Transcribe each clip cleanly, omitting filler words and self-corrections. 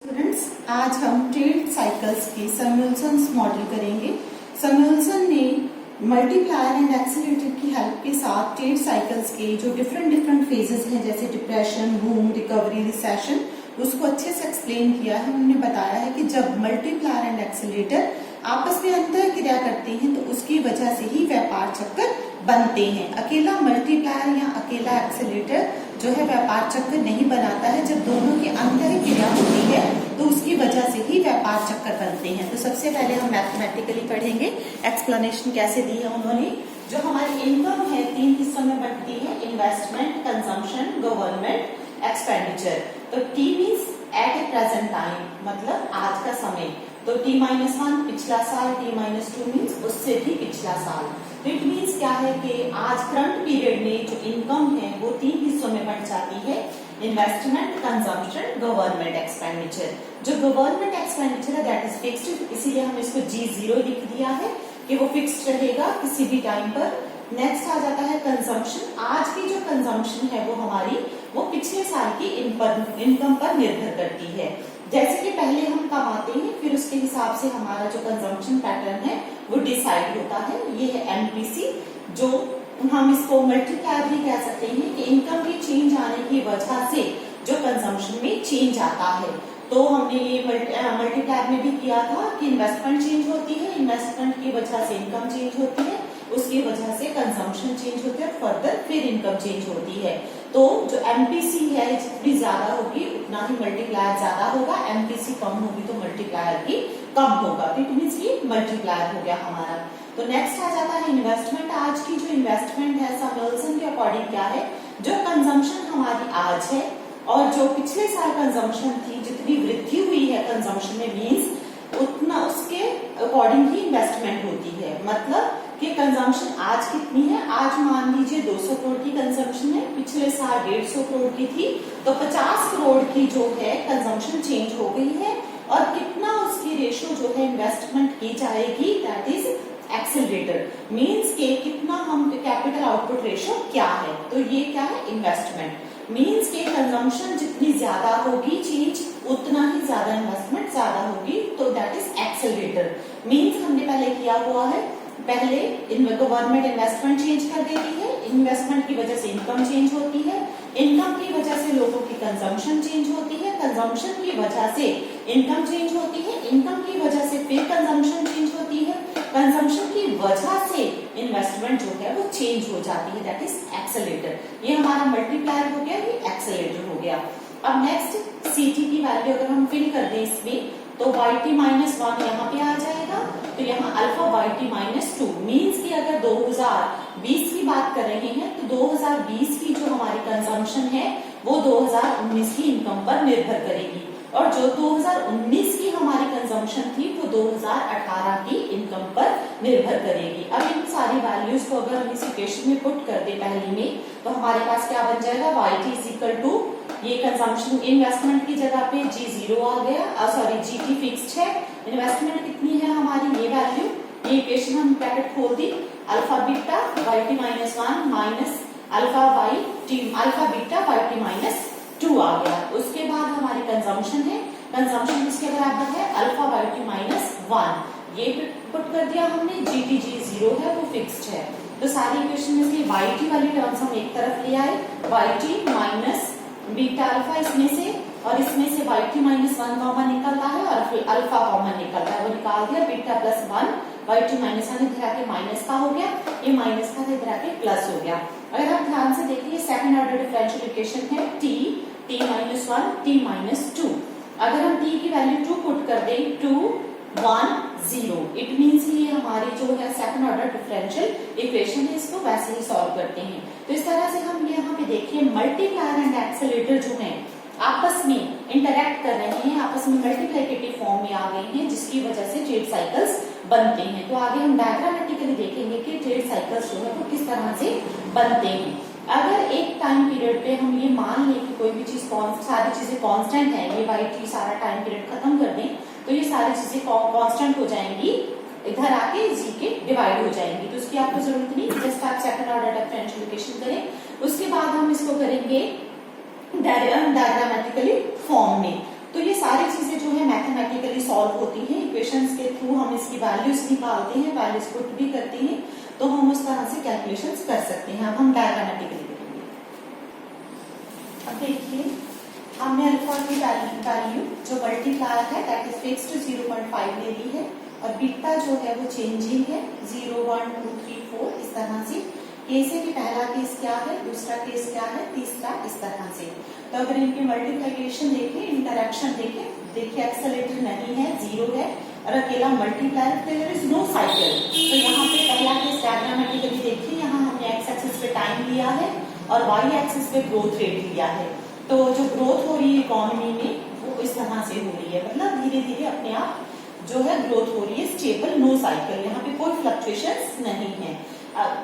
Students, आज हम tilt cycles के सैमुअल्सन्स मॉडल करेंगे। सैमुअल्सन ने मल्टीप्लायर एंड एक्सीलरेटर की हेल्प के साथ टिल्ट साइकिल्स के जो डिफरेंट फेजेस हैं, जैसे डिप्रेशन, बूम, रिकवरी, रिसेशन, उसको अच्छे से एक्सप्लेन किया है। उन्होंने बताया है कि जब मल्टीप्लायर एंड एक्सीलरेटर आपस में अंतर क्रिया करते हैं तो उसकी वजह से ही व्यापार चक्र बनते हैं। अकेला मल्टीप्लायर या अकेला एक्सीलरेटर जो है व्यापार चक्र नहीं बनाता है। जब दोनों की अंतर क्रिया होती है तो उसकी वजह से ही व्यापार चक्र बनते हैं। तो सबसे पहले हम मैथमेटिकली पढ़ेंगे, एक्सप्लेनेशन कैसे दी है उन्होंने। जो हमारी इनकम है 3 हिस्सों में बढ़ती है, इन्वेस्टमेंट, कंजम्पशन, गवर्नमेंट, एक्सपेंडिचर। तो टी मीन्स एट ए प्रेजेंट टाइम, मतलब आज का समय। तो t-1 पिछला साल, t-2 मीन्स उससे भी पिछला साल। तो इट मीन्स क्या है कि आज करंट पीरियड में जो इनकम है वो 3 हिस्सों में बढ़ जाती है, इन्वेस्टमेंट, कंजम्पशन, गवर्नमेंट एक्सपेंडिचर। जो गवर्नमेंट एक्सपेंडिचर है दैट इज फिक्स्ड, इसीलिए हम इसको G0 लिख दिया है कि वो फिक्स्ड रहेगा किसी भी टाइम पर। नेक्स्ट आ जाता है कंजम्पशन। आज की जो कंजम्पशन है वो हमारी वो पिछले साल की इनकम पर निर्भर करती है। जैसे कि पहले हम कमाते हैं, फिर उसके हिसाब से हमारा जो कंजम्पशन पैटर्न है वो डिसाइड होता है। ये है एमपीसी, जो हम इसको मल्टीप्लायर भी कह सकते हैं कि इनकम की चेंज आने की वजह से जो कंजम्पशन में चेंज आता है। तो हमने ये मल्टीप्लायर में भी किया था कि इन्वेस्टमेंट चेंज होती है, इन्वेस्टमेंट की वजह से इनकम चेंज होती है, उसकी वजह से कंजम्पशन चेंज होती है, फर्दर फिर इनकम चेंज होती है। तो जो एमपीसी है जितनी ज्यादा होगी उतना ही मल्टीप्लायर ज्यादा होगा, एमपीसी कम होगी तो मल्टीप्लायर भी कम होगा। तो इट मींस ये मल्टीप्लायर हो गया हमारा। तो नेक्स्ट आ जाता है इन्वेस्टमेंट। आज की जो इन्वेस्टमेंट है सैमुअल्सन के अकॉर्डिंग क्या है, जो कंजम्पशन हमारी आज है और जो पिछले साल कंजम्पशन थी, जितनी वृद्धि हुई है कंजम्पशन में, मीन्स उतना उसके अकॉर्डिंग ही इन्वेस्टमेंट होती है। मतलब कि कंजम्पशन आज कितनी है, आज मान लीजिए 200 करोड़ की कंजम्पशन है, पिछले साल 150 करोड़ की थी, तो 50 करोड़ की जो है कंजम्पशन चेंज हो गई है। और कितना उसकी रेशो जो है इन्वेस्टमेंट की जाएगी, दैट इज एक्सीलरेटर। मीन्स के कितना हम कैपिटल आउटपुट रेशो क्या है, तो ये क्या है, इन्वेस्टमेंट। मीन्स के कंजम्पशन जितनी ज्यादा होगी चेंज, उतना ही ज्यादा इन्वेस्टमेंट ज्यादा होगी, तो दैट इज एक्सीलरेटर। मीन्स हमने पहले किया हुआ है, पहले गवर्नमेंट इन्वेस्टमेंट चेंज कर देती है, इन्वेस्टमेंट की वजह से इनकम चेंज होती है, इनकम की वजह से लोगों की कंजम्पशन चेंज होती है, कंजम्पशन की वजह से इनकम चेंज होती है, इनकम की वजह से फिर कंजम्पशन चेंज होती है, कंजम्पशन की वजह से इन्वेस्टमेंट जो है वो चेंज हो जाती है, दैट इज एक्सेलरेटर। ये हमारा मल्टीप्लायर हो गया, ये एक्सेलरेटर हो गया। अब नेक्स्ट सीटी की वैल्यू अगर हम फिल कर दें इसमें, तो yt-1 यहाँ पे आ जाएगा, तो यहाँ अल्फा yt-2 मीन्स की अगर 2020 की बात कर रहे हैं तो 2020 की जो हमारी कंजम्पशन है वो 2019 की इनकम पर निर्भर करेगी, और जो 2019 की हमारी कंजम्पशन थी वो 2018 की इनकम पर निर्भर करेगी। अब इन सारी वैल्यूज को अगर हम इस इक्वेशन में पुट कर दे पहली में, तो हमारे पास क्या बन जाएगा, yt ये कंजम्पशन इन्वेस्टमेंट की जगह पे G0 आ गया, सॉरी GT फिक्स्ड है, इन्वेस्टमेंट कितनी है हमारी ये वैल्यू, ये इक्वेशन हम ब्रैकेट खोल दी, alpha beta yt-1 minus alpha beta yt-2 आ गया। उसके बाद हमारी कंजम्पशन है, कंजम्पशन इसके बराबर है अल्फा yt-1, ये पुट कर दिया हमने, GT G0 है वो फिक्स्ड है। तो सारी इक्वेशन में से yt वाली टर्म्स हम एक तरफ ले आए, yt माइनस बीटा अल्फा इसमें से, और इसमें से yt-1 कॉमन निकलता है और फिर अल्फा कॉमन निकलता है, वो निकाल दिया, बीटा प्लस 1 yt-1 इधर आके माइनस का हो गया, ये माइनस का इधर आके प्लस हो गया। अगर आप ध्यान से देखिए सेकंड ऑर्डर डिफरेंशियल इक्वेशन है t-1 t-2। अगर हम t की वैल्यू 2 पुट कर दें, 2 1 0, इट मीन्स ये हमारी जो है सेकंड ऑर्डर डिफरेंशियल इक्वेशन है, इसको वैसे ही सॉल्व करते हैं। तो इस तरह से हम यहाँ पे देखिए मल्टीप्लायर एंड एक्सेलरेटर जो है आपस में इंटरैक्ट कर रहे हैं, आपस में मल्टीप्लिकेटिव फॉर्म में आ गए हैं, जिसकी वजह से ट्रेड साइकिल्स बनते हैं। तो आगे हम डायग्रामेटिकली देखेंगे कि ट्रेड साइकिल्स जो है वो किस तरह से बनते हैं। अगर एक टाइम पीरियड पे हम ये मान लें कि कोई भी चीज सारी चीजें कांस्टेंट है, ये yt सारा टाइम पीरियड खत्म कर दें, तो ये सारी चीजें कांस्टेंट हो जाएंगी, इधर आके जी के डिवाइड हो जाएंगी, तो उसकी आपको जरूरत नहीं, जस्ट आप सेकंड ऑर्डर डिफरेंशियल इक्वेशन करें। उसके बाद हम इसको करेंगे डायग्रामेटिकली फॉर्म में। तो ये सारी चीजें जो है मैथमेटिकली सॉल्व होती हैं, इक्वेशंस के थ्रू हम इसकी वैल्यूज निकालते हैं, वैल्यूज पुट भी करते हैं, तो हम उस तरह से कैलकुलेशंस कर सकते हैं। अब हम डायग्रामेटिकली करेंगे। अब देखिए हमने अल्फा की वैल्यू जो मल्टीप्लायर है दैट इज फिक्स्ड 0.5 ले ली है, और बीटा जो है वो चेंजिंग है 0, 1, 2, 3, 4 इस तरह से। केस है कि पहला केस क्या है, दूसरा केस क्या है, तीसरा इस तरह से। तो अगर इनकी मल्टीप्लिकेशन देखें, इंटरेक्शन देखें, देखिए एक्सेलेरेटर नहीं है, 0 है, और अकेला multiplier, there is no cycle. तो यहाँ पे पहला केस डायग्रामेटिकली देखिए, यहाँ हमने एक्स एक्सिस पे टाइम लिया है और वाई एक्सिस पे ग्रोथ रेट लिया है। तो जो ग्रोथ हो रही है इकोनॉमी में वो इस तरह से हो रही है, मतलब धीरे धीरे अपने आप जो है ग्रोथ हो रही है, स्टेबल, नो साइकिल, यहाँ पे कोई फ्लक्चुएशंस नहीं है,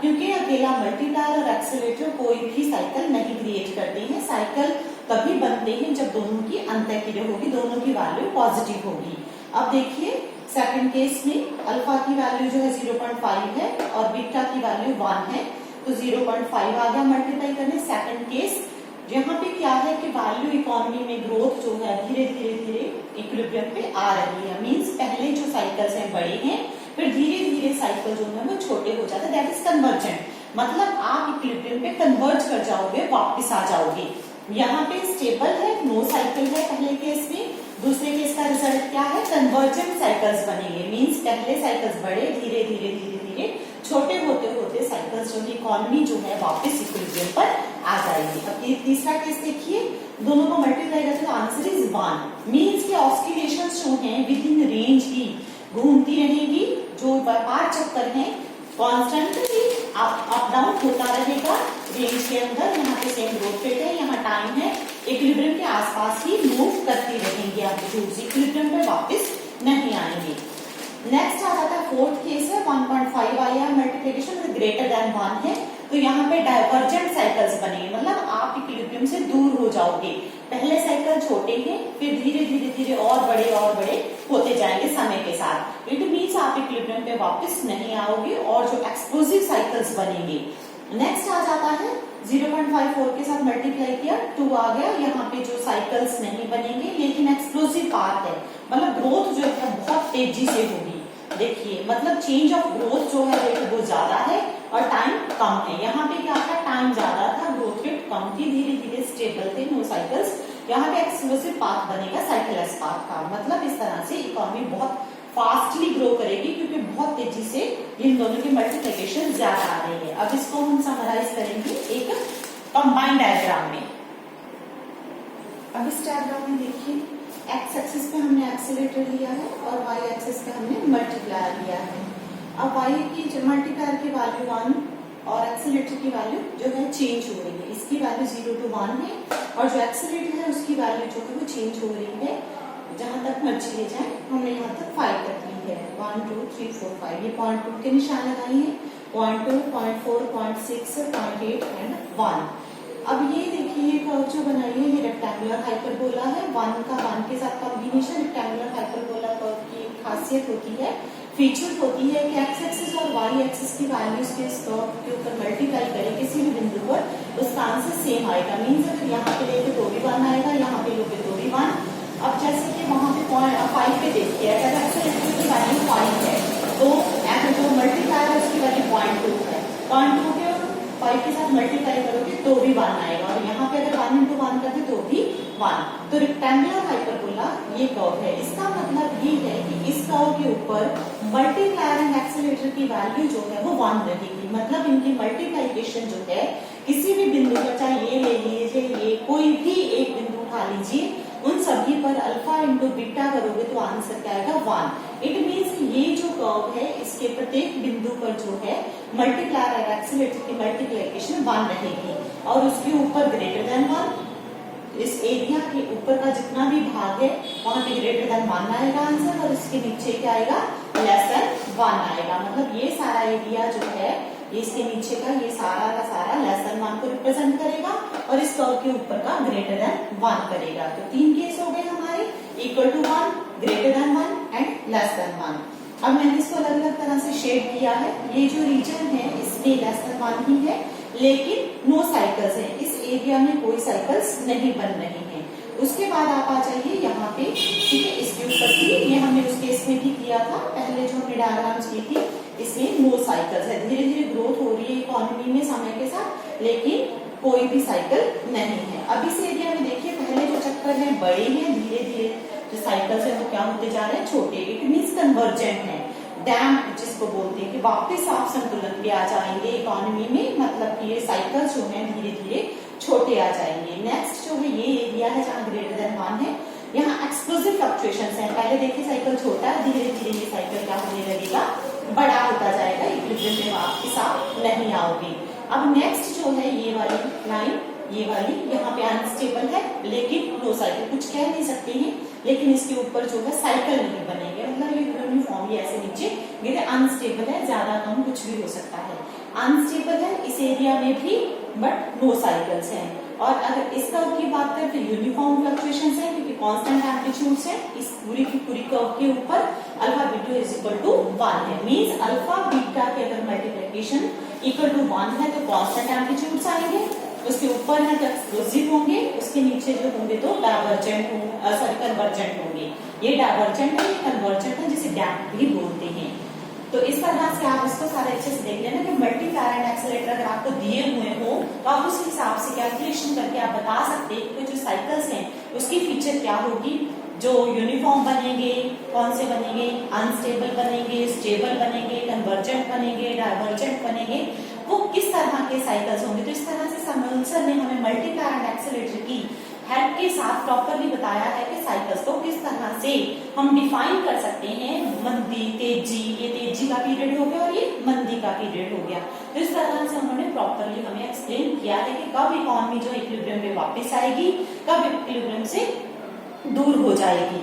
क्योंकि अकेला मल्टीप्लायर और एक्सेलरेटर कोई भी साइकिल नहीं क्रिएट करते हैं। साइकिल तभी बनते हैं जब दोनों की अंतःक्रिया होगी, दोनों की वैल्यू पॉजिटिव होगी। अब देखिए सेकंड केस में अल्फा की वैल्यू जो है 0.5 है और बीटा की वैल्यू 1 है, तो 0.5 आ गया मल्टीप्लाई करने। सेकंड केस यहाँ पे क्या है कि वैल्यू इकोनॉमी में ग्रोथ जो है धीरे धीरे धीरे इक्विलिब्रियम पे आ रही है, मींस पहले जो साइकिल्स हैं बड़े हैं, फिर धीरे धीरे साइकिल जो है वो छोटे हो जाते हैं, दैट इज कन्वर्जेंट, मतलब आप इक्विलिब्रियम पे कन्वर्ज कर जाओगे, वापस आ जाओगे। यहाँ पे स्टेबल है, नो साइकिल है पहले केस में, दूसरे केस का रिजल्ट क्या है, कन्वर्जेंट साइकिल्स बनेंगे, मींस पहले साइकिल्स बड़े, धीरे धीरे धीरे धीरे छोटे होते होते साइकिल्स जो इकोनॉमी जो है वापस इक्विलिब्रियम पर आ जाएगी। अब ये तीसरा केस देखिए, दोनों को मल्टीप्लाई करते तो आंसर इज 1, मींस के ऑस्किलेशंस जो हैं विद इन रेंज ही घूमती रहेगी, जो व्यापार चक्कर है कॉन्स्टेंटली अप डाउन होता रहेगा रेंज के अंदर। यहाँ पे सेम ग्रोथ रेट है, यहाँ टाइम है, इक्विलिब्रियम के आसपास ही मूव करती रहेंगी, आप इक्विलिब्रियम पे वापस नहीं आएंगे। नेक्स्ट आ जाता है फोर्थ केस है, 1.5 आया मल्टीप्लिकेशन ग्रेटर देन 1 है, तो यहाँ पे डाइवर्जेंट साइकिल्स बनेंगे, मतलब आप इक्विलिब्रियम से दूर हो जाओगे। पहले साइकिल छोटे हैं, फिर धीरे धीरे धीरे और बड़े होते जाएंगे समय के साथ। इट मीन्स आप इक्विलिब्रियम पे वापस नहीं आओगे और जो एक्सप्लोसिव साइकिल्स बनेंगे। नेक्स्ट आ जाता है 0.54 के साथ मल्टीप्लाई किया 2 आ गया, यहाँ पे जो साइकिल्स नहीं बनेंगे लेकिन एक्सप्लोसिव पाथ है, मतलब ग्रोथ जो है बहुत तेजी से होगी। देखिए मतलब चेंज ऑफ ग्रोथ जो है रेट वो ज्यादा है और टाइम कम है। यहाँ पे क्या था, टाइम ज्यादा था, ग्रोथ रेट कम थी, धीरे धीरे स्टेबल थे, नो साइकिल्स। यहाँ पे एक्सप्लोसिव पाथ बनेगा साइकिलस पाथ का, मतलब इस तरह से इकोनॉमी बहुत फास्टली ग्रो करेगी क्योंकि बहुत तेजी से इन दोनों की मल्टीप्लिकेशन ज्यादा आ रही है। अब इसको हम समराइज करेंगे एक कंबाइंड डायग्राम में। अब इस डायग्राम में देखिए एक्स एक्सिस पे हमने एक्सेलरेटर लिया है और वाई एक्सिस पे हमने मल्टीप्लायर लिया है। अब वाई की मल्टीप्लायर की वैल्यू 1 और एक्सेलरेटर की वैल्यू जो है चेंज हो रही है, इसकी वैल्यू 0 to 1 है और जो एक्सेलरेटर है उसकी वैल्यू जो है वो चेंज हो रही है, जहां तक मर्जी ले जाए। हमने यहाँ तक 5 कर दी है, 1 2 3 4 5, ये 0.2 के निशान लगाए हैं, 0.2 0.4 0.6 0.8 एंड 1। अब ये देखिए ये कर्व जो बनाई है ये रेक्टेंगुलर हाइपरबोला है, 1 का 1 के साथ कॉम्बिनेशन। रेक्टेंगुलर हाइपरबोला कर्व की एक खासियत होती है, फीचर होती है कि एक्स एक्सिस और वाई एक्सिस की वैल्यूज के इस कर्व के ऊपर मल्टीप्लाई करें किसी भी बिंदु पर, उसका आंसर सेम आएगा। मीन्स अगर यहाँ पे लेके तो भी 1 आएगा, यहाँ पे लोगे तो भी 1। अब जैसे कि वहां पे 5 पे देखिए, अगर एक्सेलरेटर की वैल्यू 5 है तो जो मल्टीप्लायर है उसकी वैल्यू 0.2 है, 0.2 के 5 के साथ मल्टीप्लाई करोगे तो भी 1 आएगा, और यहाँ पे अगर 1 into 1 करते तो भी 1। तो रेक्टेंगुलर हाइपरबोला ये कर्व है, इसका मतलब ये है कि इस कर्व के ऊपर मल्टीप्लायर एंड एक्सेलरेटर की वैल्यू जो है वो 1 रहेगी, मतलब इनकी मल्टीप्लिकेशन जो है किसी भी बिंदु पर, चाहे ये ले लीजिए, ये कोई भी एक बिंदु उठा लीजिए, उन सभी पर अल्फा इंटू बीटा करोगे तो आंसर क्या आएगा 1। इट मीन्स ये जो कर्व है इसके प्रत्येक बिंदु पर जो है मल्टीप्लायर और एक्सेलरेटर की मल्टीप्लिकेशन 1 रहेगी और उसके ऊपर ग्रेटर देन 1। इस एरिया के ऊपर का जितना भी भाग है वहां पे ग्रेटर देन 1 आएगा आंसर, और इसके नीचे क्या आएगा, लेस देन 1 आएगा। मतलब ये सारा एरिया जो है इसके नीचे का ये सारा का सारा लेस देन 1 को रिप्रेजेंट करेगा और इस कर्व के ऊपर का ग्रेटर देन 1 करेगा। तो 3 केस हो गए हमारे, equal to 1, greater than 1 and less than 1। अब मैंने इसको अलग अलग तरह से शेड किया है। ये जो रीजन है इसमें लेस देन 1 ही है, लेकिन नो साइकिल्स है, इस एरिया में कोई साइकिल्स नहीं बन रही हैं। उसके बाद आप आ जाइए यहाँ पे, ठीक है, इसके ऊपर भी ये हमने उस केस में भी किया था, पहले जो हमने डायग्राम्स की थी, इसमें नो साइकिल्स है, धीरे धीरे ग्रोथ हो रही है इकोनॉमी में समय के साथ, लेकिन कोई भी साइकिल नहीं है। अब इस एरिया में देखिए पहले जो चक्कर है बड़े हैं, धीरे धीरे जो साइकिल्स है वो क्या होते जा रहे हैं, छोटे। इट मीन्स कन्वर्जेंट है, डैम्प जिसको बोलते हैं कि वापस आप संतुलन पे आ जाएंगे इकोनॉमी में, मतलब कि ये साइकिल्स जो है धीरे धीरे छोटे आ जाएंगे। नेक्स्ट जो है ये एरिया है जहाँ ग्रेटर देन 1 है, यहाँ एक्सप्लोसिव फ्लक्चुएशंस हैं। पहले देखिए साइकिल छोटा है, धीरे धीरे ये साइकिल क्या होने लगेगा, बड़ा होता जाएगा, इक्विलिब्रियम में वापस आप नहीं आओगे। अब नेक्स्ट जो है ये वाली लाइन, ये वाली यहाँ पे अनस्टेबल है लेकिन नो साइकिल, कुछ कह नहीं सकते हैं, लेकिन इसके ऊपर जो है साइकिल नहीं बनेंगे, मतलब ये यूनिफॉर्मली ऐसे नीचे गिरे, अनस्टेबल है, ज्यादा कम कुछ भी हो सकता है, अनस्टेबल है इस एरिया में भी, बट नो साइकिल्स हैं। और अगर इस कर्व की बात करें तो यूनिफॉर्म फ्लक्चुएशंस है, क्योंकि कांस्टेंट एम्पलीट्यूड्स है इस पूरी की पूरी कर्व के ऊपर। Alpha beta is equal to 1 है, मींस अल्फा बीटा के अगर मल्टीप्लिकेशन इक्वल टू 1 है तो कांस्टेंट एम्पलीट्यूड्स आएंगे, उसके ऊपर है तो एक्सप्लोसिव होंगे, उसके नीचे जो होंगे तो डाइवर्जेंट होंगे, सॉरी कन्वर्जेंट होंगे। ये डाइवर्जेंट है, ये कन्वर्जेंट है, जिसे डैम्प भी बोलते हैं। तो इस तरह से आप इसको सारे अच्छे से देख लेना कि मल्टीप्लायर एंड एक्सेलरेटर अगर आपको दिए हुए हो तो आप उस हिसाब से कैलकुलेशन करके आप बता सकते हैं कि जो साइकिल्स हैं उसकी फीचर क्या होगी, जो यूनिफॉर्म बनेंगे, कौन से बनेंगे, अनस्टेबल बनेंगे, स्टेबल बनेंगे, कन्वर्जेंट बनेंगे, डाइवर्जेंट बनेंगे, वो किस तरह के साइकिल्स होंगे। तो इस तरह से सैमुअल्सन ने हमें मल्टीप्लायर एंड एक्सेलरेटर की हेल्प के साथ प्रॉपरली बताया है कि साइकिल्स को किस तरह से हम डिफाइन कर सकते हैं, मंदी, तेजी, ये तेजी का पीरियड हो गया और ये मंदी का पीरियड हो गया। तो इस तरह से उन्होंने प्रॉपरली हमें एक्सप्लेन किया है कि कब इकोनॉमी जो इक्विलिब्रियम पे वापस आएगी, कब इक्विलिब्रियम से दूर हो जाएगी।